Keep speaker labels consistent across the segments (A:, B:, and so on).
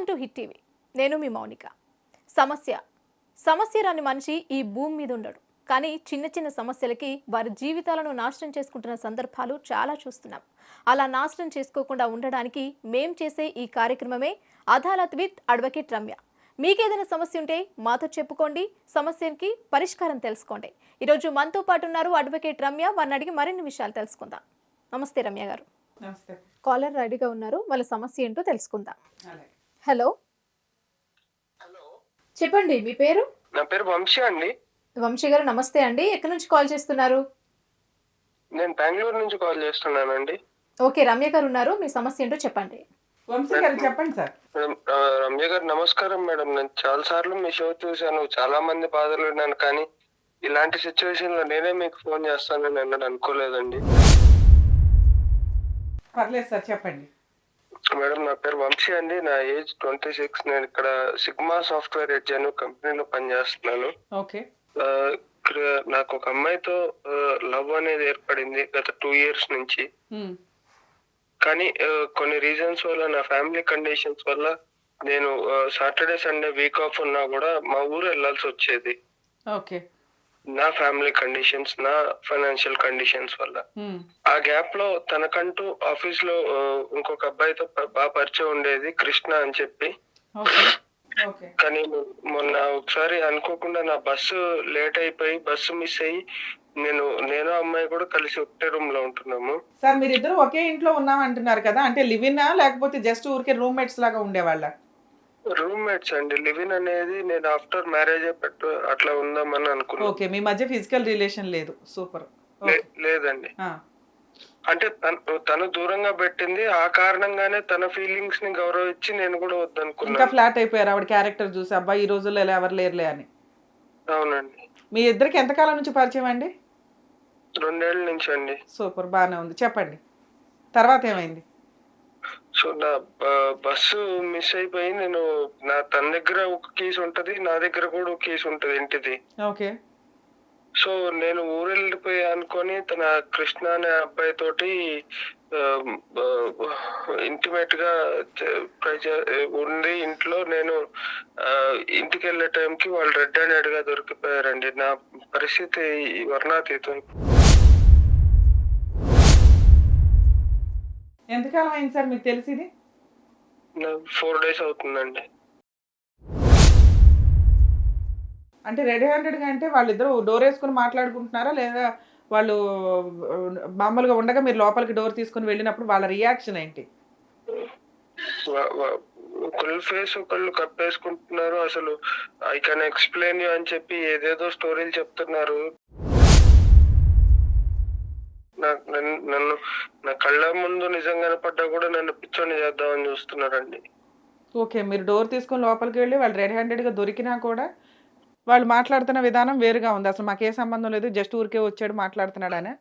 A: Welcome to hit TV. నేను మీ మౌనిక. సమస్య రాని మనిషి ఈ భూమి మీద ఉండడు. కానీ చిన్న చిన్న సమస్యలకి వారి జీవితాలను నాశనం చేసుకుంటున్న సందర్భాలు చాలా చూస్తున్నాం. అలా నాశనం చేసుకోకుండా ఉండడానికి మేం చేసే ఈ కార్యక్రమమే అదాలత్ విత్ అడ్వకేట్ రమ్య. మీకేదైనా సమస్య ఉంటే మాతో చెప్పుకోండి, సమస్యకి పరిష్కారం తెలుసుకోండి. ఈరోజు మనతో పాటు ఉన్నారు అడ్వకేట్ రమ్య. వారిని అడిగి మరిన్ని విషయాలు తెలుసుకుందాం. నమస్తే రమ్య గారు.
B: నమస్తే.
A: కాలర్ రెడీగా ఉన్నారు, వాళ్ళ సమస్య ఏంటో తెలుసుకుందాం. హలో, చెప్పండి మీ పేరు?
C: నా పేరు వంశీ అండి.
A: వంశీ గారు నమస్తే అండి. ఎక్కడి నుంచి కాల్ చేస్తున్నారు?
C: నేను బెంగళూరు నుంచి కాల్ చేస్తున్నానండి.
A: ఓకే, రమ్య గారు ఉన్నారు, మీ సమస్య ఏంటో చెప్పండి.
B: వంశీ గారు చెప్పండి సార్.
C: మేడం, రమ్య గారు నమస్కారం మేడం. నేను చాలా సార్లు మీ షో చూశాను, చాలా మంది బాధలు విన్నాను, కానీ ఇలాంటి సిచ్యువేషన్ లో నేనే మీకు ఫోన్ చేస్తానని అన్నది అనుకోలేదండి.
B: పర్లేదు సార్, చెప్పండి.
C: మేడం, నా పేరు వంశీ అండి. నా ఏజ్ 26. నేను ఇక్కడ సిగ్మా సాఫ్ట్వేర్ ఎడ్జ్ అనే కంపెనీలో పనిచేస్తున్నాను.
B: ఓకే.
C: ఇక్కడ నాకు ఒక అమ్మాయితో లవ్ అనేది ఏర్పడింది గత 2 years నుంచి. కానీ కొన్ని రీజన్స్ వల్ల, నా ఫ్యామిలీ కండిషన్స్ వల్ల నేను సాటర్డే సండే వీక్ ఆఫ్ ఉన్నా కూడా మా ఊరు వెళ్ళాల్సి వచ్చేది.
B: ఓకే.
C: నా ఫ్యామిలీ కండిషన్స్, నా ఫైనాన్షియల్ కండిషన్స్ వల్ల. ఆ గ్యాప్ లో తనకంటూ ఆఫీస్ లో ఇంకొక అబ్బాయితో బాగా పరిచయం ఉండేది, కృష్ణ అని చెప్పి. కానీ మొన్న ఒకసారి అనుకోకుండా నా బస్సు లేట్ అయిపోయి బస్సు మిస్ అయ్యి నేను అమ్మాయి కూడా కలిసి ఒకటే రూమ్ లో ఉంటున్నాము.
B: సార్, మీరిద్దరు ఒకే ఇంట్లో ఉన్నాం అంటున్నారు కదా, అంటే లివినా లేకపోతే జస్ట్ ఊరికే రూమ్మేట్స్ లాగా ఉండేవాళ్ళ?
C: రూమ్మేట్స్ అండి. లివిన్ అనేది నేను ఆఫ్టర్ మ్యారేజ్ అట్లా ఉందామని అనుకున్నాను.
B: ఓకే, మీ మధ్య ఫిజికల్ రిలేషన్ లేదు. సూపర్.
C: లేదండి. అంటే తను దూరంగా పెట్టింది, ఆ కారణంగానే తన ఫీలింగ్స్ ని గౌరవించి నేను కూడా వద్దనుకున్నాను.
B: ఇంకా ఫ్లాట్ అయిపోయారు ఆవిడ క్యారెక్టర్ చూసి, అబ్బాయి ఈ రోజుల్లో ఇలా ఎవరు లేరులే అని.
C: అవునండి.
B: మీ ఇద్దరికి ఎంతకాలం నుంచి పరిచయం అండి?
C: 2 ఏళ్ల నుంచి అండి.
B: సూపర్, బాగానే ఉంది. చెప్పండి, తర్వాత ఏమైంది?
C: సో నా బస్సు మిస్ అయిపోయి తన దగ్గర ఒక కేసు ఉంటది, నా దగ్గర కూడా ఒక కేసు ఉంటది ఇంటిది.
B: ఓకే.
C: సో నేను ఊరు వెళ్ళిపోయి అనుకొని తన కృష్ణ అనే అబ్బాయి తోటి ఇంటిమేట్ గా ఉంది ఇంట్లో. నేను ఇంటికి వెళ్ళే టైంకి వాళ్ళు రెడ్ హ్యాండెడ్ గా దొరికిపోయారండి. నా పరిస్థితి వర్ణాతీతం.
B: ఎంతకాలం అయింది సార్ మీకు తెలిసింది?
C: 4 days అవుతుందండి.
B: అంటే రెడ్ హ్యాండెడ్గా అంటే వాళ్ళిద్దరు డోర్ వేసుకుని మాట్లాడుకుంటున్నారా, లేదా వాళ్ళు మామూలుగా ఉండగా మీరు లోపలికి డోర్ తీసుకుని వెళ్ళినప్పుడు వాళ్ళ రియాక్షన్ ఏంటి?
C: ఒకళ్ళు ఫేస్ ఒకళ్ళు కప్పేసుకుంటున్నారు. అసలు ఐ కెన్ ఎక్స్ప్లెయిన్ యూ అని చెప్పి ఏదేదో స్టోరీలు చెప్తున్నారు. నన్ను నా కళ్ళ ముందు నిజంగా కనపడ్డా కూడా నన్ను పిచ్చోని చేద్దామని చూస్తున్నారండి.
B: ఓకే, మీరు డోర్ తీసుకుని లోపలికి వెళ్ళి వాళ్ళు రెడ్ హ్యాండెడ్గా దొరికినా కూడా వాళ్ళు మాట్లాడుతున్న విధానం వేరుగా ఉంది. అసలు మాకే సంబంధం లేదు, జస్ట్ ఊరికే వచ్చాడు మాట్లాడుతున్నాడనే.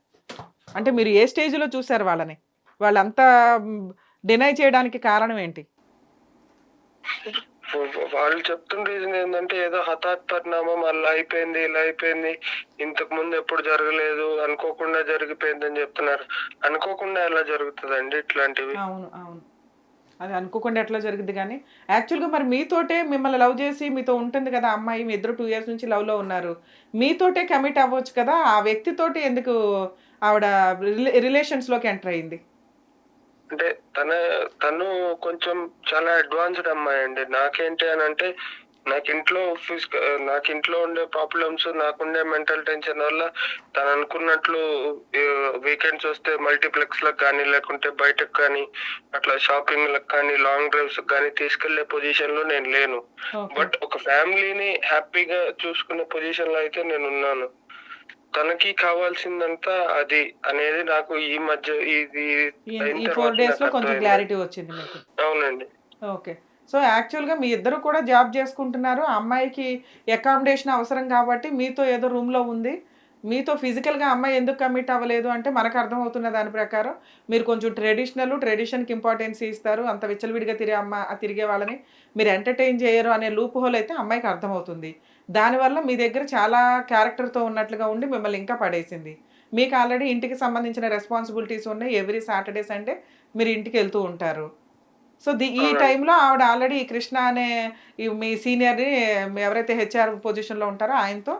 B: అంటే మీరు ఏ స్టేజ్లో చూసారు వాళ్ళని? వాళ్ళంతా డినై చేయడానికి కారణం ఏంటి?
C: వాళ్ళు చెప్తున్న రీజన్ ఏంటంటే ఏదో హఠాత్ పరిణామం, అలా అయిపోయింది, ఇలా అయిపోయింది, ఇంతకు ముందు ఎప్పుడు జరగలేదు, అనుకోకుండా జరిగిపోయింది అని చెప్తున్నారు. అనుకోకుండా ఎలా జరుగుతుందండి ఇట్లాంటివి?
B: అవును అవును, అది అనుకోకుండా ఎట్లా జరిగింది. కానీ యాక్చువల్గా మరి మీతోటే మిమ్మల్ని లవ్ చేసి మీతో ఉంటుంది కదా అమ్మాయి, మీ ఇద్దరు 2 years నుంచి లవ్లో ఉన్నారు, మీతోటే కమిట్ అవ్వచ్చు కదా. ఆ వ్యక్తితోటి ఎందుకు ఆవిడ రిలేషన్స్లోకి ఎంటర్ అయింది?
C: అంటే తను కొంచెం చాలా అడ్వాన్స్డ్ అమ్మాయి అండి. నాకేంటి అని అంటే నాకు ఇంట్లో ఉండే ప్రాబ్లమ్స్, నాకుండే మెంటల్ టెన్షన్ వల్ల తను అనుకున్నట్లు వీకెండ్స్ వస్తే మల్టీప్లెక్స్ లకు కానీ, లేకుంటే బయటకు కానీ, అట్లా షాపింగ్ లకు కానీ, లాంగ్ డ్రైవ్స్ కానీ తీసుకెళ్లే పొజిషన్ లో నేను లేను. బట్ ఒక ఫ్యామిలీని హ్యాపీగా చూసుకునే పొజిషన్ లో అయితే నేను ఉన్నాను. తనకి కావాల్సిందంతా అది అనేది నాకు ఈ మధ్య ఇది
B: 4 days లో కొంచెం క్లారిటీ వచ్చింది మీకు.
C: అవునండి.
B: ఓకే. సో యాక్చువల్గా మీ ఇద్దరు కూడా జాబ్ చేసుకుంటున్నారు, అమ్మాయికి అకామిడేషన్ అవసరం కాబట్టి మీతో ఏదో రూమ్లో ఉంది. మీతో ఫిజికల్గా అమ్మాయి ఎందుకు కమిట్ అవ్వలేదు అంటే మనకు అర్థమవుతున్న దాని ప్రకారం మీరు కొంచెం ట్రెడిషన్కి ఇంపార్టెన్స్ ఇస్తారు, అంత విచ్చలవిడిగా తిరిగే వాళ్ళని మీరు ఎంటర్టైన్ చేయరు అనే లూప్ హోల్ అయితే అమ్మాయికి అర్థమవుతుంది. దానివల్ల మీ దగ్గర చాలా క్యారెక్టర్తో ఉన్నట్లుగా ఉండి మిమ్మల్ని ఇంకా పడేసింది. మీకు ఆల్రెడీ ఇంటికి సంబంధించిన రెస్పాన్సిబిలిటీస్ ఉన్నాయి, ఎవ్రీ సాటర్డే సండే మీరు ఇంటికి వెళ్తూ ఉంటారు. సో ఈ టైంలో ఆవిడ ఆల్రెడీ కృష్ణ అనే మీ సీనియర్ని ఎవరైతే హెచ్ఆర్ పొజిషన్లో ఉంటారో ఆయనతో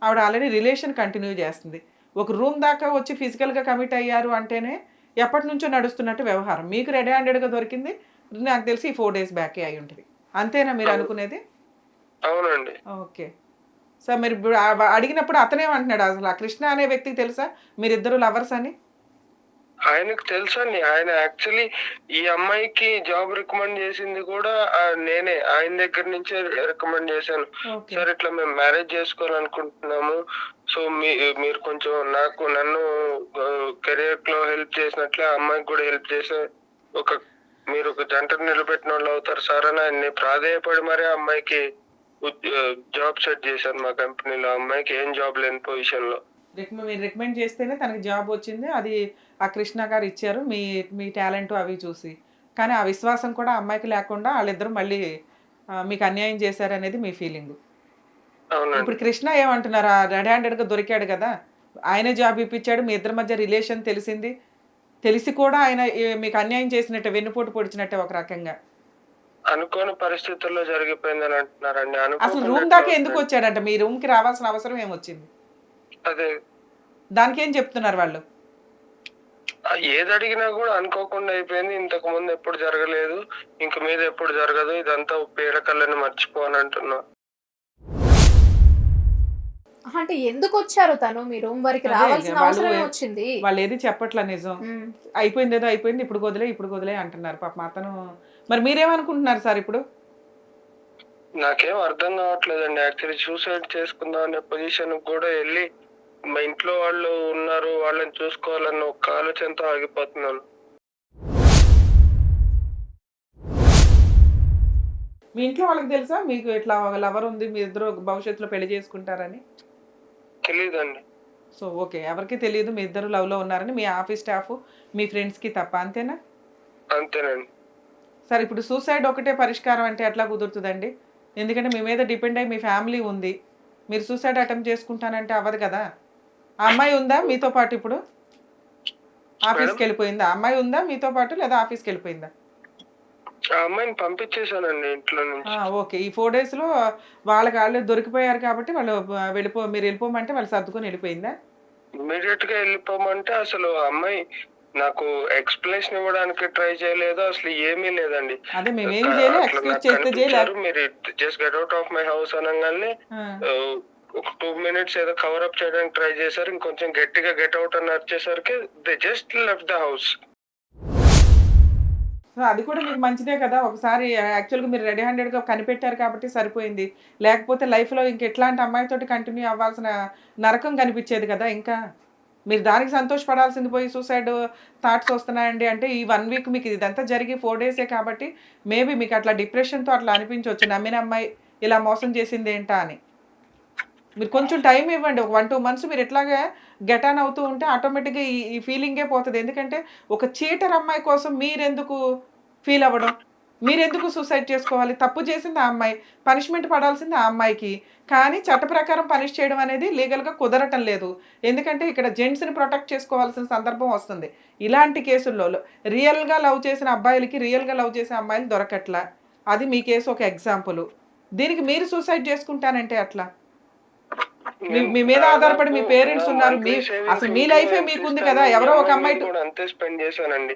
B: ఆవిడ ఆల్రెడీ రిలేషన్ కంటిన్యూ చేస్తుంది. ఒక రూమ్ దాకా వచ్చి ఫిజికల్గా కమిట్ అయ్యారు అంటేనే ఎప్పటి నుంచో నడుస్తున్నట్టు వ్యవహారం. మీకు రెడీ హ్యాండెడ్గా దొరికింది నాకు తెలిసి ఈ 4 days బ్యాకే అయి ఉంటుంది. అంతేనా మీరు అనుకునేది?
C: అవునండి.
B: ఓకే. సో మీరు ఇప్పుడు అడిగినప్పుడు అతనేమంటున్నాడు? అసలు ఆ కృష్ణ అనే వ్యక్తికి తెలుసా మీరిద్దరు లవర్స్ అని?
C: ఆయనకు తెలుసండి. ఆయన యాక్చువల్లీ ఈ అమ్మాయికి జాబ్ రికమెండ్ చేసింది కూడా నేనే. ఆయన దగ్గర నుంచే రికమెండ్ చేశాను. సార్ ఇట్లా మేము మ్యారేజ్ చేసుకోవాలనుకుంటున్నాము. సో మీరు కొంచెం నన్ను కెరియర్ లో హెల్ప్ చేసినట్లే అమ్మాయికి కూడా హెల్ప్ చేసే మీరు ఒక జంటను నిలబెట్టిన వాళ్ళు అవుతారు సార్ అని ఆయన్ని ప్రాధేయపడి మరీ అమ్మాయికి జాబ్ సెట్ చేశాను మా కంపెనీలో. అమ్మాయికి ఏం జాబ్ లేని పొజిషన్ లో
B: మీరు రికమెండ్ చేస్తేనే తనకి జాబ్ వచ్చింది. అది ఆ కృష్ణ గారు ఇచ్చారు మీ టాలెంట్ అవి చూసి. కానీ ఆ విశ్వాసం కూడా అమ్మాయికి లేకుండా వాళ్ళిద్దరూ మళ్ళీ మీకు అన్యాయం చేశారు అనేది మీ ఫీలింగ్. ఇప్పుడు కృష్ణ ఏమంటున్నారు? రెడ్ హ్యాండెడ్గా దొరికాడు కదా, ఆయనే జాబ్ ఇప్పించాడు, మీ ఇద్దరి మధ్య రిలేషన్ తెలిసింది, తెలిసి కూడా ఆయన మీకు అన్యాయం చేసినట్టే, వెన్నుపోటు పొడిచినట్టే ఒక రకంగా.
C: అనుకోని పరిస్థితుల్లో జరిగిపోయిందని అంటున్నారండి.
B: అసలు రూమ్ దాకా ఎందుకు వచ్చాడంట? మీ రూమ్ కి రావాల్సిన అవసరం ఏమొచ్చింది?
C: అదే
B: దానికి ఏం చెప్తున్నారు వాళ్ళు?
C: ఏది అడిగినా కూడా అనుకోకుండా అయిపోయింది, ఇంతకు ముందు ఎప్పుడు జరగలేదు, ఇంక మీద ఎప్పుడు జరగదు, ఇదంతా పీడకల్లని మర్చిపోని అంటున్నా.
A: అంటే ఎందుకు వచ్చారు తను మీ రూమ్ వరకు రావాల్సిన అవసరం వచ్చింది?
B: వాళ్ళు ఏది చెప్పట్లా నిజం. అయిపోయింది ఏదో అయిపోయింది, ఇప్పుడు వదిలే అంటున్నారు పాపం అతను. మరి మీరేమనుకుంటున్నారు సార్ ఇప్పుడు?
C: నాకేం అర్థం కావట్లేదండి. యాక్చువల్లీ సూసైడ్ చేసుకుందాం అనే పొజిషన్ కూడా వెళ్ళి మా ఇంట్లో వాళ్ళు ఉన్నారు, వాళ్ళని చూసుకోవాలన్న ఒక ఆలోచనతో ఆగిపోతున్నాను.
B: మీ ఇంట్లో వాళ్ళకి తెలుసా మీకు ఇట్లా ఒక లవర్ ఉంది, మీ ఇద్దరు భవిష్యత్తులో పెళ్లి చేసుకుంటారని?
C: తెలీదండి.
B: సో ఓకే, ఎవరికి తెలియదు మీ ఇద్దరు లవ్ లో ఉన్నారని, మీ ఆఫీస్ స్టాఫ్ మీ ఫ్రెండ్స్ కి తప్ప, అంతేనా?
C: అంతేనండి.
B: సార్ ఇప్పుడు సూసైడ్ ఒకటే పరిష్కారం అంటే ఎట్లా కుదురుతుందండి? ఎందుకంటే మీ మీద డిపెండ్ అయ్యి మీ ఫ్యామిలీ ఉంది, మీరు సూసైడ్ అటెంప్ట్ చేసుకుంటానంటే అవ్వదు కదా. ఆ అమ్మాయి ఉందా మీతో పాటు? ఇప్పుడు ఆఫీస్కి వెళ్ళిపోయిందా? అమ్మాయి ఉందా మీతో పాటు లేదా ఆఫీస్కి వెళ్ళిపోయిందా?
C: ఆ అమ్మాయిని పంపించేశానండి ఇంట్లో నుంచి.
B: ఓకే, ఈ 4 days లో వాళ్ళకి వాళ్ళు దొరికిపోయారు కాబట్టి వాళ్ళు మీరు వెళ్ళిపోమంటే వాళ్ళు సర్దుకొని వెళ్ళిపోయిందా?
C: ఇమీడియట్ గా వెళ్ళిపోమంటే అసలు అమ్మాయి నాకు ఎక్స్ప్లెనేషన్ ఇవ్వడానికి ట్రై చేయలేదు, అసలు ఏమీ లేదండి.
B: అదే మేమేం చేయలేదు, ఎక్స్క్యూజ్ చేస్తే చేయలేదు.
C: మీరు just get out of my house అనగానే ఒక 2 minutes ఏదో కవర్ అప్ చేయడానికి ట్రై చేశారు. ఇంకొంచెం గట్టిగా గెట్ అవుట్ అని వచ్చేసరికి they just left the house.
B: అది కూడా మీకు మంచిదే కదా. ఒకసారి యాక్చువల్గా మీరు రెడీ హ్యాండెడ్గా కనిపెట్టారు కాబట్టి సరిపోయింది. లేకపోతే లైఫ్లో ఇంకెట్లాంటి అమ్మాయితోటి కంటిన్యూ అవ్వాల్సిన నరకం కనిపించేది కదా. ఇంకా మీరు దానికి సంతోషపడాల్సింది పోయి సూసైడ్ థాట్స్ వస్తున్నాయండి అంటే ఈ 1 week మీకు ఇదంతా జరిగి 4 days కాబట్టి మేబీ మీకు అట్లా డిప్రెషన్తో అట్లా అనిపించవచ్చు, నమ్మిన అమ్మాయి ఇలా మోసం చేసింది ఏంటా అని. మీరు కొంచెం టైం ఇవ్వండి, ఒక 1-2 months మీరు ఎట్లాగా గెట్ ఆన్ అవుతూ ఉంటే ఆటోమేటిక్గా ఈ ఫీలింగే పోతుంది. ఎందుకంటే ఒక చీటర్ అమ్మాయి కోసం మీరెందుకు ఫీల్ అవ్వడం, మీరెందుకు సూసైడ్ చేసుకోవాలి? తప్పు చేసింది ఆ అమ్మాయి, పనిష్మెంట్ పడాల్సింది ఆ అమ్మాయికి. కానీ చట్ట ప్రకారం పనిష్ చేయడం అనేది లీగల్గా కుదరటం లేదు. ఎందుకంటే ఇక్కడ జెంట్స్ని ప్రొటెక్ట్ చేసుకోవాల్సిన సందర్భం వస్తుంది ఇలాంటి కేసుల్లో. రియల్గా లవ్ చేసిన అబ్బాయిలకి రియల్గా లవ్ చేసే అమ్మాయిలు దొరకట్లా. అది మీ కేసు ఒక ఎగ్జాంపుల్. దీనికి మీరు సూసైడ్ చేసుకుంటానంటే అట్లా మీ మీద ఆధారపడి మీ పేరెంట్స్ ఉన్నారు, అసలు మీ లైఫే మీకుంది కదా. ఎవరో ఒక అమ్మాయి
C: అంతే స్పెండ్ చేశానండి.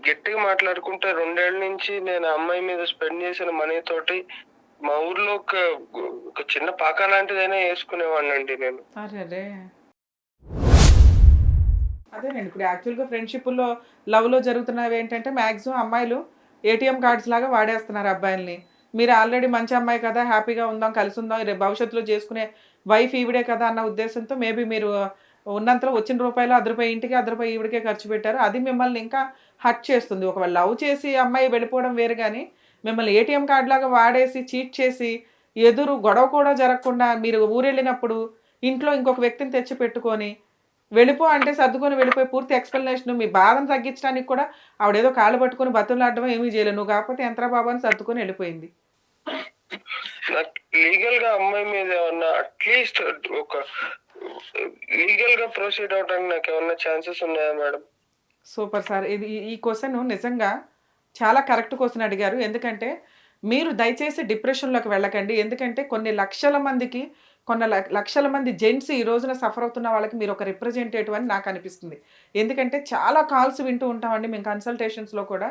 C: గట్టిగా మాట్లాడుకుంటే 2 ఏళ్ల నుంచి నేను అమ్మాయి మీద స్పెండ్ చేసిన మనీ తోటి మా ఊర్లో ఒక చిన్న పాక లాంటిదైనా వేసుకునేవాడిని అండి నేను.
B: అదేనండి ఇప్పుడు యాక్చువల్గా ఫ్రెండ్షిప్లో లవ్లో జరుగుతున్నవి ఏంటంటే మ్యాక్సిమం అమ్మాయిలు ఏటీఎం కార్డ్స్ లాగా వాడేస్తున్నారు అబ్బాయిల్ని. మీరు ఆల్రెడీ మంచి అమ్మాయి కదా, హ్యాపీగా ఉందాం, కలిసి ఉందాం, రేపు భవిష్యత్తులో చేసుకునే వైఫ్ ఈవిడే కదా అన్న ఉద్దేశంతో మేబీ మీరు ఉన్నంతలో వచ్చిన రూపాయలు ₹10 ఇంటికి ₹10 ఈవిడికే ఖర్చు పెట్టారు. అది మిమ్మల్ని ఇంకా హర్ట్ చేస్తుంది. ఒకవేళ లవ్ చేసి అమ్మాయి వెళ్ళిపోవడం వేరు, కానీ మిమ్మల్ని ఏటీఎం కార్డ్ లాగా వాడేసి చీట్ చేసి ఎదురు గొడవ కూడా జరగకుండా మీరు ఊరెళ్ళినప్పుడు ఇంట్లో ఇంకొక వ్యక్తిని తెచ్చి పెట్టుకొని వెళ్ళిపో అంటే సర్దుకొని వెళ్ళిపోయి పూర్తి ఎక్స్ప్లెనేషన్ మీ బాధను తగ్గించడానికి కూడా ఆవిడేదో కాళ్ళు పట్టుకొని బతులాడడం ఏమీ చేయలేదు. నువ్వు కాకపోతే ఎంతరా బాబా అని సర్దుకొని వెళ్ళిపోయింది.
C: లీగల్ గా అమ్మాయి మీద ఏమన్నా అట్లీస్ట్ ఒక లీగల్ గా ప్రొసీడ్ అవడానికి నాకు ఏమన్నా ఛాన్సెస్ ఉన్నాయా మేడం?
B: సూపర్ సార్, ఇది ఈ క్వశ్చన్ నిజంగా చాలా కరెక్ట్ క్వశ్చన్ అడిగారు. ఎందుకంటే మీరు దయచేసి డిప్రెషన్‌లోకి వెళ్ళకండి. ఎందుకంటే కొన్ని లక్షల మందికి లక్షల మంది జెంట్స్ ఈ రోజున సఫర్ అవుతున్న వాళ్ళకి మీరు ఒక రిప్రజెంటేటివ్ అని నాకు అనిపిస్తుంది. ఎందుకంటే చాలా కాల్స్ వింటూ ఉంటామండి మేము కన్సల్టేషన్స్‌లో కూడా.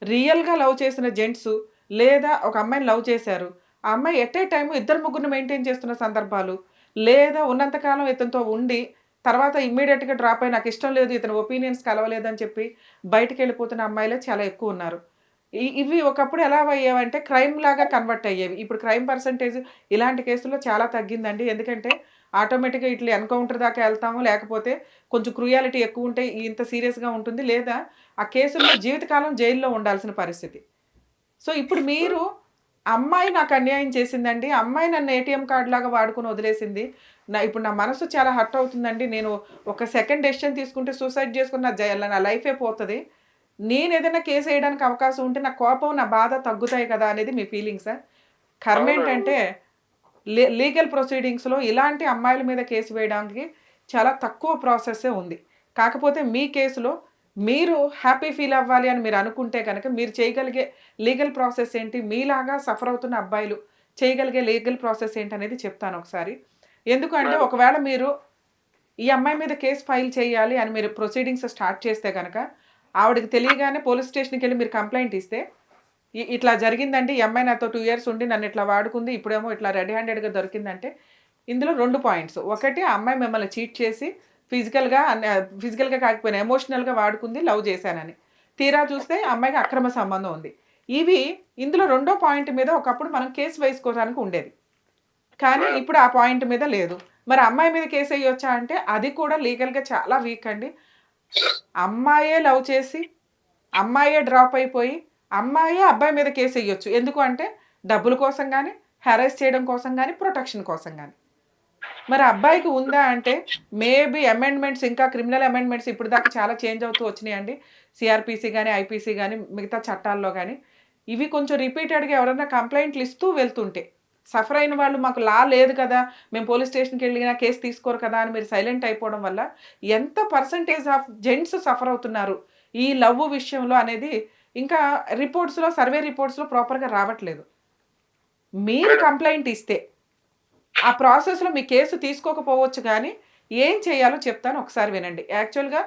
B: రియల్‌గా లవ్ చేసిన జెంట్స్ లేదా ఒక అమ్మాయిని లవ్ చేశారు. ఆ అమ్మాయి ఎట్ ఏ టైమ్ ఇద్దరు ముగ్గురిని మెయింటైన్ చేస్తున్న సందర్భాలు, లేదా ఉన్నంత కాలం ఇతనితో ఉండి తర్వాత ఇమ్మీడియేట్‌గా డ్రాప్ అయ్యి నాకిష్టం లేదు, ఇతని ఒపీనియన్స్ కలవలేదని చెప్పి బయటికెళ్ళిపోతున్న అమ్మాయిలే చాలా ఎక్కువున్నారు. ఇవి ఒకప్పుడు ఎలా అయ్యేవంటే క్రైమ్ లాగా కన్వర్ట్ అయ్యేవి. ఇప్పుడు క్రైమ్ పర్సెంటేజ్ ఇలాంటి కేసుల్లో చాలా తగ్గిందండి. ఎందుకంటే ఆటోమేటిక్‌గా ఇట్లా ఎన్‌కౌంటర్ దాకా ఎళ్తాము. లేకపోతే కొంచెం క్రూయాలిటీ ఎక్కువుంటే ఇంత సీరియస్‌గా ఉంటుంది. లేదా ఆ కేసుల్లో జీవితకాలం జైల్‌లో ఉండాల్సిన పరిస్థితి. సో, ఇప్పుడు మీరు అమ్మాయి నాకు అన్యాయం చేసిందండి. అమ్మాయి నన్ను ఏటీఎం కార్డ్‌లాగా వాడుకొని వదిలేసింది. ఇప్పుడు నా మనసు చాలా హర్ట్ అవుతుందండి. నేను ఒక సెకండ్ డెసిషన్ తీసుకుంటే సూసైడ్ చేసుకుని నా లైఫే పోతది. నేనేదైనా కేస్ ఎయడానికి అవకాశం ఉంటే నా కోపం, నా బాధ తగ్గుతాయి కదా! అనేది మీ ఫీలింగ్సా? కర్మేంటంటే లీగల్ ప్రొసీడింగ్స్‌లో ఇలాంటి అమ్మాయిల మీద కేసు వేయడానికి చాలా తక్కువ ప్రాసెస్సే ఉంది. కాకపోతే మీ కేసులో మీరు హ్యాపీ ఫీల్ అవ్వాలి అని మీరు అనుకుంటే గనక మీరు చేయగలిగే లీగల్ ప్రాసెస్ ఏంటి? మీలాగా సఫర్ అవుతున్న అబ్బాయిలు చేయగలిగే లీగల్ ప్రాసెస్ ఏంటనేది చెప్తాను ఒకసారి. ఎందుకంటే
C: మేడం.
B: ఒకవేళ మీరు ఈ అమ్మాయి మీద కేస్ ఫైల్ చేయాలి అని మీరు ప్రొసీడింగ్స్ స్టార్ట్ చేస్తే గనక ఆవిడకి తెలియగానే పోలీస్ స్టేషన్‌కెళ్ళి మీరు కంప్లెయింట్ ఇస్తే ఇట్లా జరిగిందండి. ఈ అమ్మాయి నాతో 2 ఇయర్స్ ఉండి నన్ను ఇట్లా వాడుకుంది. ఇప్పుడేమో ఇట్లా రెడ్ హ్యాండెడ్‌గా దొరికిందంటే ఇందులో 2 పాయింట్స్. ఒకటి ఆ అమ్మాయి మిమ్మల్ని చీట్ చేసి ఫిజికల్‌గా కాకపోయినా ఎమోషనల్‌గా వాడుకుంది, లవ్ చేశానని. తీరా చూస్తే ఆ అమ్మాయికి అక్రమ సంబంధం ఉంది. ఇందులో రెండో పాయింట్ మీద ఒకప్పుడు మనం కేస్ వేసుకోవడానికి ఉండేది. కానీ ఇప్పుడు ఆ పాయింట్ మీద లేదు. మరి అమ్మాయి మీద కేస్ ఎయ్యొచ్చా అంటే అది కూడా లీగల్‌గా చాలా వీక్ అండి. అమ్మాయే లవ్ చేసి, అమ్మాయే డ్రాప్ అయిపోయి, అమ్మాయే అబ్బాయి మీద కేస్ ఎయ్యొచ్చు. ఎందుకు అంటే డబ్బుల కోసం గాని, హెరాస్ చేయడం కోసం గాని, ప్రొటెక్షన్ కోసం గాని. మరి అబ్బాయికి ఉందా అంటే మేబీ అమెండ్మెంట్స్ ఇంకా క్రిమినల్ అమెండ్మెంట్స్ ఇప్పటిదాకా చాలా చేంజ్ అవుతూ వచ్చినాయండి. సీఆర్‌పీసీ గాని, ఐపీసీ గాని, మిగతా చట్టాల్లో గాని. ఇవి కొంచెం రిపీటెడ్‌గా ఎవరైనా కంప్లెయింట్లు ఇస్తూ వెళ్తుంటే, సఫర్ అయిన వాళ్ళు మాకు లా లేదు కదా! మేము పోలీస్ స్టేషన్‌కెళ్ళినా కేస్ తీసుకోరు కదా! అని మీరు సైలెంట్ అయిపోవడం వల్ల ఎంత పర్సెంటేజ్ ఆఫ్ జెంట్స్ సఫర్ అవుతున్నారు ఈ లవ్ విషయంలో అనేది ఇంకా సర్వే రిపోర్ట్స్‌లో ప్రాపర్‌గా రావట్లేదు. మీరు
C: మేడం.
B: కంప్లెయింట్ ఇస్తే ఆ ప్రాసెస్‌లో మీ కేసు తీసుకోకపోవచ్చు గానీ, ఏం చేయాలో చెప్తాను ఒకసారి వినండి. యాక్చువల్‌గా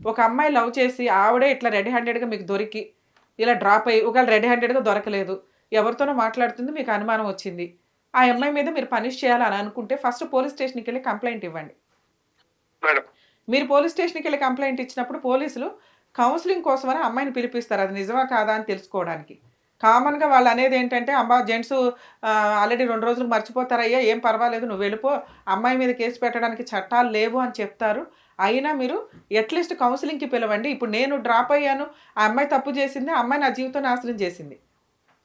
B: ఒక అమ్మాయి లవ్ చేసి ఆవిడే ఇట్లా రెడ్ హ్యాండెడ్‌గా మీకు దొరికి, ఇలా డ్రాప్ అయ్యి ఒకవేళ రెడ్ హ్యాండెడ్‌గా దొరకలేదు. ఎవరితోనో మాట్లాడుతుంది మీకు అనుమానం వచ్చింది. ఆ అమ్మాయి మీద మీరు పనిష్ చేయాలని అనుకుంటే ఫస్ట్ పోలీస్ స్టేషన్‌కెళ్ళి కంప్లెయింట్ ఇవ్వండి.
C: మేడం.
B: మీరు పోలీస్ స్టేషన్‌కెళ్ళి కంప్లెయింట్ ఇచ్చినప్పుడు పోలీసులు కౌన్సెలింగ్ కోసమని అమ్మాయిని పిలిపిస్తారు. అది నిజమా కాదా అని తెలుసుకోవడానికి. కామన్‌గా వాళ్ళనేదేంటంటే, "అమ్మా జెంట్సు ఆల్రెడీ 2 రోజులకు మర్చిపోతారయ్యా, ఏం పర్వాలేదు నువ్వు వెళ్ళిపో. అమ్మాయి మీద కేసు పెట్టడానికి చట్టాలు లేవు" అని చెప్తారు. అయినా మీరు అట్‌లీస్ట్ కౌన్సెలింగ్‌కి పిలవండి. ఇప్పుడు నేను డ్రాప్ అయ్యాను. ఆ అమ్మాయి తప్పు చేసింది. ఆ అమ్మాయి నా జీవితం నాశనం చేసింది.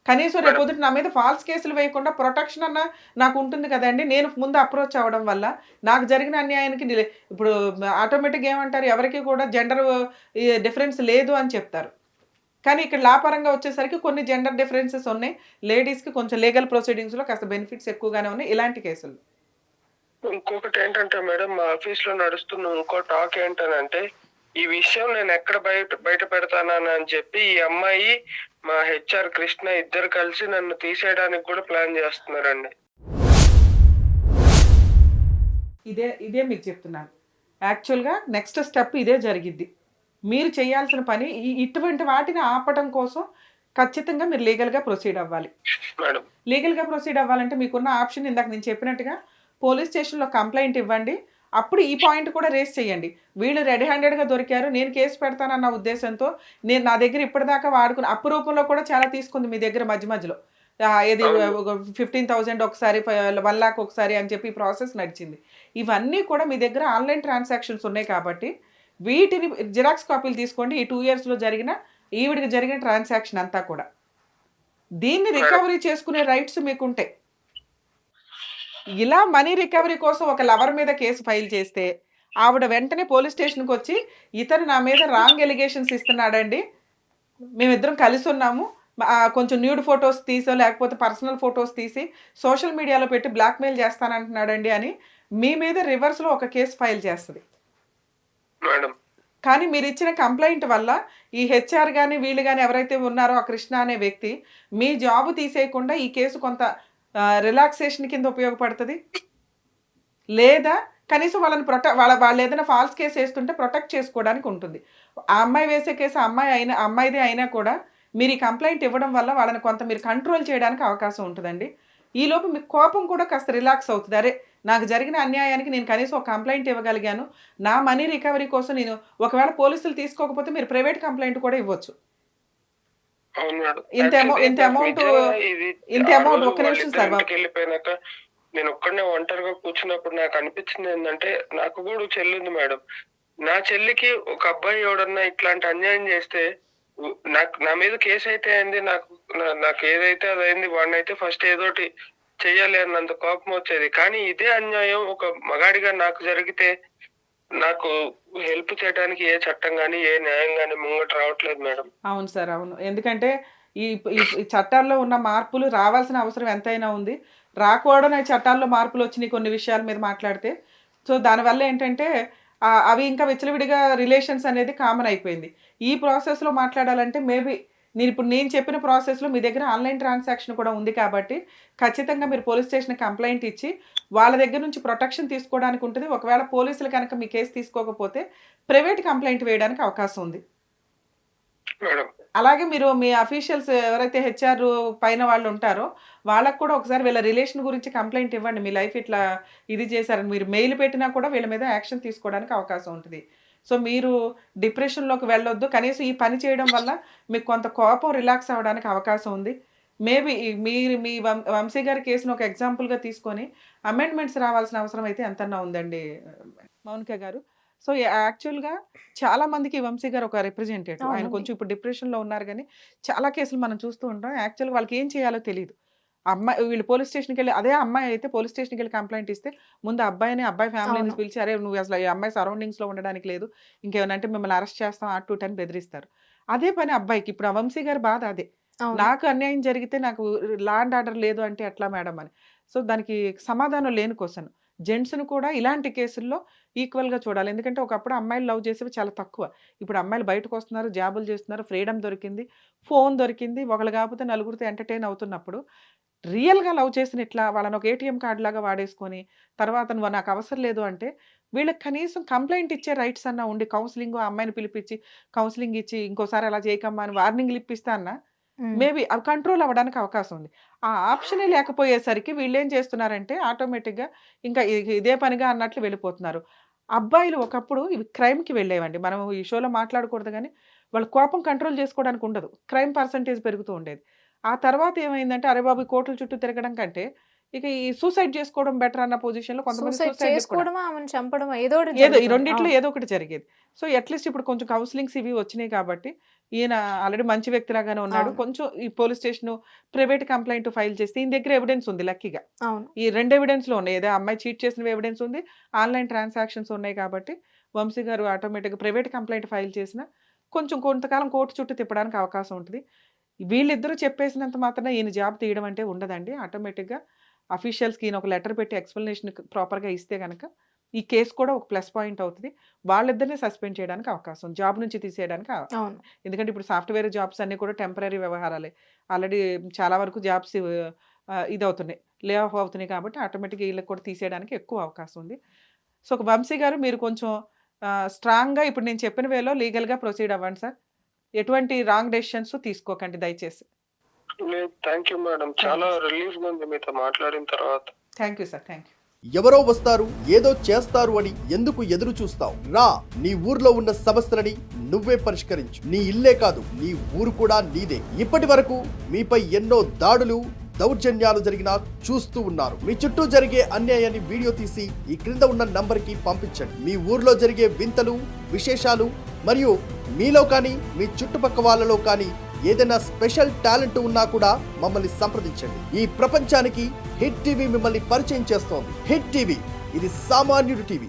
B: కనీసం
C: మేడం.
B: రేపొద్దుట నా మీద ఫాల్స్ కేసులు వేయకుండా ప్రొటెక్షన్ అన్నా నాకుంటుంది కదండీ! నేను ముందు అప్రోచ్ అవ్వడం వల్ల నాకు జరిగిన అన్యాయానికి ఇప్పుడు ఆటోమేటిక్‌గా ఏమంటారు ఎవరికీ కూడా జెండర్ డిఫరెన్స్ లేదు అని చెప్తారు. కానీ ఇక్కడ లా పరంగా వచ్చేసరికి కొన్ని జెండర్ డిఫరెన్సెస్ ఉన్నాయి. లేడీస్‌కి కొంచెం లీగల్ ప్రొసీడింగ్స్‌లో కాస్త బెనిఫిట్స్ ఎక్కువగానే ఉన్నాయి ఇలాంటి కేసుల్లో.
C: ఇంకొకటి ఏంటంటే మేడం, మా ఆఫీస్‌లో నడుస్తున్న ఇంకో టాక్ ఏంటనంటే, ఈ విషయం నేను ఎక్కడ బయట పెడతానని అని చెప్పి ఈ అమ్మాయి, మా హెచ్ఆర్ కృష్ణ ఇద్దరు కలిసి నన్ను తీసేయడానికి కూడా ప్లాన్ చేస్తున్నారండి.
B: ఇదే మీకు చెప్తున్నాను. యాక్చువల్‌గా నెక్స్ట్ స్టెప్ ఇదే జరిగిద్ది. మీరు చేయాల్సిన పని ఇటువంటి వాటిని ఆపటం కోసం ఖచ్చితంగా మీరు లీగల్‌గా ప్రొసీడ్ అవ్వాలి.
C: మేడం.
B: లీగల్‌గా ప్రొసీడ్ అవ్వాలంటే మీకున్న ఆప్షన్ ఇందాక నేను చెప్పినట్టుగా పోలీస్ స్టేషన్‌లో కంప్లెయింట్ ఇవ్వండి. అప్పుడు ఈ పాయింట్ కూడా రేస్ చేయండి. వీళ్ళు రెడ్ హ్యాండెడ్‌గా దొరికారు. నేను కేసు పెడతానన్న ఉద్దేశంతో నా దగ్గర ఇప్పటిదాకా వాడుకున్న అప్పు రూపంలో కూడా చాలా తీసుకుంది మీ దగ్గర మధ్యలో. ఏది
C: అవును.
B: 15,000 ఒకసారి, 1,00,000 ఒకసారి అని చెప్పి ప్రాసెస్ నడిచింది. ఇవన్నీ కూడా మీ దగ్గర ఆన్‌లైన్ ట్రాన్సాక్షన్స్ ఉన్నాయి కాబట్టి వీటిని జిరాక్స్ కాపీలు తీసుకోండి. ఈ 2 ఇయర్స్‌లో ఈవిడకి జరిగిన ట్రాన్సాక్షన్ అంతా కూడా. దీన్ని రికవరీ చేసుకునే రైట్స్ మీకుంటాయి. ఇలా మనీ రికవరీ కోసం ఒక లవర్ మీద కేసు ఫైల్ చేస్తే ఆవిడ వెంటనే పోలీస్ స్టేషన్‌కొచ్చి ఇతను నా మీద రాంగ్ ఎలిగేషన్స్ ఇస్తున్నాడండి. మేమిద్దరం కలిసున్నాము. కొంచెం న్యూడ్ ఫోటోస్ తీసో లేకపోతే పర్సనల్ ఫోటోస్ తీసి సోషల్ మీడియాలో పెట్టి బ్లాక్‌మెయిల్ చేస్తానంటున్నాడండి అని మీ మీద రివర్స్‌లో ఒక కేసు ఫైల్ చేస్తది.
C: మేడం.
B: కానీ మీరు ఇచ్చిన కంప్లైంట్ వల్ల ఈ హెచ్ఆర్ కానీ వీళ్ళు కానీ ఎవరైతే ఉన్నారో ఆ కృష్ణ అనే వ్యక్తి మీ జాబ్ తీసేయకుండా ఈ కేసు కొంత రిలాక్సేషన్ కింద ఉపయోగపడుతుంది, లేదా కనీసం వాళ్ళని వాళ్ళు ఏదైనా ఫాల్స్ కేసు వేస్తుంటే ప్రొటెక్ట్ చేసుకోవడానికి ఉంటుంది. ఆ అమ్మాయి వేసే కేసు అమ్మాయిదే అయినా కూడా మీరు ఈ కంప్లైంట్ ఇవ్వడం వల్ల వాళ్ళని కొంత మీరు కంట్రోల్ చేయడానికి అవకాశం ఉంటుందండి. ఈలోపు మీకు కోపం కూడా కాస్త రిలాక్స్ అవుతుంది. అరే నాకు జరిగిన అన్యాయానికి నేను కనీసం ఒక కంప్లైంట్ ఇవ్వగలిగాను, నా మనీ రికవరీ కోసం నేను ఒకవేళ పోలీసులు తీసుకోకపోతే మీరు ప్రైవేట్ కంప్లైంట్ కూడా ఇవ్వచ్చు. ఇంత అమౌంట్ ఒక్క నిమిషం సార్ బాబు.
C: వెళ్ళిపోయినాక నేను ఒక్కడనే ఒంటరిగా కూర్చున్నప్పుడు నాకు అనిపించింది ఏంటంటే, నాకు కూడా చెల్లి ఉంది మేడం. నా చెల్లికి ఒక అబ్బాయి ఎవడన్నా ఇట్లాంటి అన్యాయం చేస్తే నా మీద కేసు అయితే అయింది, నాకు ఏదైతే అది అయింది, వాడినైతే ఫస్ట్ ఏదోటి చెయ్యాలి అన్నంత కోపం వచ్చేది. కానీ ఇదే అన్యాయం ఒక మగాడిగా నాకు జరిగితే నాకు హెల్ప్ చేయడానికి ఏ చట్టం కానీ ఏ న్యాయం కానీ ముంగట రావట్లేదు మేడం.
B: అవును సార్, అవును. ఎందుకంటే ఈ చట్టాల్లో ఉన్న మార్పులు రావాల్సిన అవసరం ఎంతైనా ఉంది. రాకూడని చట్టాల్లో మార్పులు వచ్చినాయి కొన్ని విషయాల మీద మాట్లాడితే. సో దానివల్ల ఏంటంటే అవి ఇంకా విచ్చలవిడిగా రిలేషన్స్ అనేది కామన్ అయిపోయింది. ఈ ప్రాసెస్లో మాట్లాడాలంటే మేబీ నేను చెప్పిన ప్రాసెస్లో మీ దగ్గర ఆన్లైన్ ట్రాన్సాక్షన్ కూడా ఉంది కాబట్టి ఖచ్చితంగా మీరు పోలీస్ స్టేషన్ కంప్లైంట్ ఇచ్చి వాళ్ళ దగ్గర నుంచి ప్రొటెక్షన్ తీసుకోవడానికి ఉంటుంది. ఒకవేళ పోలీసులు కనుక మీ కేసు తీసుకోకపోతే ప్రైవేట్ కంప్లైంట్ వేయడానికి అవకాశం ఉంది. అలాగే మీరు మీ అఫీషియల్స్ ఎవరైతే హెచ్ఆర్ పైన వాళ్ళు ఉంటారో వాళ్ళకు కూడా ఒకసారి వీళ్ళ రిలేషన్ గురించి కంప్లైంట్ ఇవ్వండి. మీ లైఫ్ ఇట్లా ఇది చేశారని మీరు మెయిల్ పెట్టినా కూడా వీళ్ళ మీద యాక్షన్ తీసుకోవడానికి అవకాశం ఉంటుంది. సో మీరు డిప్రెషన్లోకి వెళ్ళొద్దు. కనీసం ఈ పని చేయడం వల్ల మీకు కొంత కోపం రిలాక్స్ అవ్వడానికి అవకాశం ఉంది. మేబీ మీరు మీ వంశీ గారి కేసును ఒక ఎగ్జాంపుల్గా తీసుకొని అమెండ్మెంట్స్ రావాల్సిన అవసరం అయితే ఎంతన్నా ఉందండి మౌనిక గారు. సో యాక్చువల్గా చాలా మందికి వంశీ గారు ఒక రిప్రజెంటేటివ్. ఆయన కొంచెం ఇప్పుడు డిప్రెషన్లో ఉన్నారు, కానీ చాలా కేసులు మనం చూస్తూ ఉంటాం. యాక్చువల్గా వాళ్ళకి ఏం చేయాలో తెలియదు. అమ్మాయి వీళ్ళు పోలీస్ స్టేషన్కి వెళ్ళి, అదే అమ్మాయి అయితే పోలీస్ స్టేషన్కి వెళ్ళి కంప్లైంట్ ఇస్తే ముందు అబ్బాయి ఫ్యామిలీని పిలిచి, అరే నువ్వు అసలు ఈ అమ్మాయి సరౌండింగ్స్లో ఉండడానికి లేదు, ఇంకేమైనా అంటే మిమ్మల్ని అరెస్ట్ చేస్తాం 2-10 బెదిరిస్తారు. అదే పని అబ్బాయికి. ఇప్పుడు ఆ వంశీ గారి బాధ అదే, నాకు అన్యాయం జరిగితే నాకు లా అండ్ ఆర్డర్ లేదు అంటే ఎట్లా మేడం అని. సో దానికి సమాధానం లేని క్వశ్చన్. జెంట్స్ను కూడా ఇలాంటి కేసుల్లో ఈక్వల్గా చూడాలి. ఎందుకంటే ఒకప్పుడు అమ్మాయిలు లవ్ చేసేవి చాలా తక్కువ. ఇప్పుడు అమ్మాయిలు బయటకు వస్తున్నారు, జాబులు చేస్తున్నారు, ఫ్రీడమ్ దొరికింది, ఫోన్ దొరికింది, ఒకళ్ళు కాకపోతే నలుగురితో ఎంటర్టైన్ అవుతున్నప్పుడు రియల్గా లవ్ చేసిన ఇట్లా వాళ్ళని ఒక ఏటీఎం కార్డు లాగా వాడేసుకొని తర్వాత నువ్వు నాకు అవసరం లేదు అంటే వీళ్ళకి కనీసం కంప్లైంట్ ఇచ్చే రైట్స్ అన్నా ఉండి, కౌన్సిలింగ్ అమ్మాయిని పిలిపించి కౌన్సిలింగ్ ఇచ్చి ఇంకోసారి అలా చేయకమ్మా అని వార్నింగ్లు ఇప్పిస్తా అన్నా మేబీ అవి కంట్రోల్ అవ్వడానికి అవకాశం ఉంది. ఆ ఆప్షనే లేకపోయేసరికి వీళ్ళు ఏం చేస్తున్నారంటే ఆటోమేటిక్గా ఇంకా ఇదే పనిగా అన్నట్లు వెళ్ళిపోతున్నారు. అబ్బాయిలు ఒకప్పుడు ఇవి క్రైమ్కి వెళ్ళేవండి. మనం ఈ షోలో మాట్లాడకూడదు, కానీ వాళ్ళ కోపం కంట్రోల్ చేసుకోవడానికి ఉండదు, క్రైమ్ పర్సంటేజ్ పెరుగుతూ ఉండేది. ఆ తర్వాత ఏమైందంటే అరే బాబు కోర్టుల చుట్టూ తిరగడం కంటే ఇక ఈ సూసైడ్ చేసుకోవడం బెటర్ అన్న పొజిషన్లో కొంతమంది ఏదో ఈ రెండిట్లో ఏదో ఒకటి జరిగేది. సో అట్లీస్ట్ ఇప్పుడు కొంచెం కౌన్సిలింగ్స్ ఇవి వచ్చినాయి కాబట్టి ఈయన ఆల్రెడీ మంచి వ్యక్తిలాగానే ఉన్నాడు. కొంచెం ఈ police station private complaint file చేస్తే ఈయన దగ్గర ఎవిడెన్స్ ఉంది లక్కీగా. ఈ 2 ఎవిడెన్స్లో ఉన్నాయి, ఏదో అమ్మాయి చీట్ చేసిన ఎవిడెన్స్ ఉంది, ఆన్లైన్ ట్రాన్సాక్షన్స్ ఉన్నాయి కాబట్టి వంశీ గారు ఆటోమేటిక్గా ప్రైవేట్ కంప్లైంట్ ఫైల్ చేసిన కొంచెం కొంతకాలం కోర్టు చుట్టూ తిప్పడానికి అవకాశం ఉంటుంది. వీళ్ళిద్దరూ చెప్పేసినంత మాత్రం ఈయన జాబ్ తీయడం అంటే ఉండదండి. ఆటోమేటిక్గా అఫీషియల్స్కి ఈయన ఒక లెటర్ పెట్టి ఎక్స్ప్లెనేషన్ ప్రాపర్గా ఇస్తే కనుక ఈ కేసు కూడా ఒక ప్లస్ పాయింట్ అవుతుంది. వాళ్ళిద్దరిని సస్పెండ్ చేయడానికి అవకాశం, జాబ్ నుంచి తీసేయడానికి. ఎందుకంటే ఇప్పుడు సాఫ్ట్వేర్ జాబ్స్ అన్నీ కూడా టెంపరీ వ్యవహారాలే. ఆల్రెడీ చాలా వరకు జాబ్స్ ఇది అవుతున్నాయి, లే ఆఫ్ అవుతున్నాయి కాబట్టి ఆటోమేటిక్గా వీళ్ళకి కూడా తీసేయడానికి ఎక్కువ అవకాశం ఉంది. సో వంశీ గారు మీరు కొంచెం స్ట్రాంగ్గా ఇప్పుడు నేను చెప్పిన వేలో లీగల్గా ప్రొసీడ్ అవ్వండి సార్. ఎటువంటి రాంగ్ డెసిషన్స్ తీసుకోకండి దయచేసి.
C: థ్యాంక్ యూ మేడం, చాలా రిలీఫ్ ఉంది మీతో మాట్లాడిన తర్వాత.
B: Thank you sir, thank you.
D: ఎవరో వస్తారు ఏదో చేస్తారు అని ఎందుకు ఎదురు చూస్తావు? రా, నీ ఊర్లో ఉన్న సమస్యలని నువ్వే పరిష్కరించు. నీ ఇల్లే కాదు, నీ ఊరు కూడా నీదే. ఇప్పటి వరకు మీపై ఎన్నో దాడులు దౌర్జన్యాలు జరిగినా చూస్తూ ఉన్నారు. మీ చుట్టూ జరిగే అన్యాయాన్ని వీడియో తీసి ఈ క్రింద ఉన్న నంబర్కి పంపించండి. మీ ఊర్లో జరిగే వింతలు, విశేషాలు మరియు మీలో కానీ మీ చుట్టుపక్క వాళ్ళలో కానీ ఏదైనా స్పెషల్ టాలెంట్ ఉన్నా కూడా మమ్మల్ని సంప్రదించండి. ఈ ప్రపంచానికి హిట్ టీవీ మిమ్మల్ని పరిచయం చేస్తోంది. హిట్ టీవీ, ఇది సామాన్యుడి టీవీ.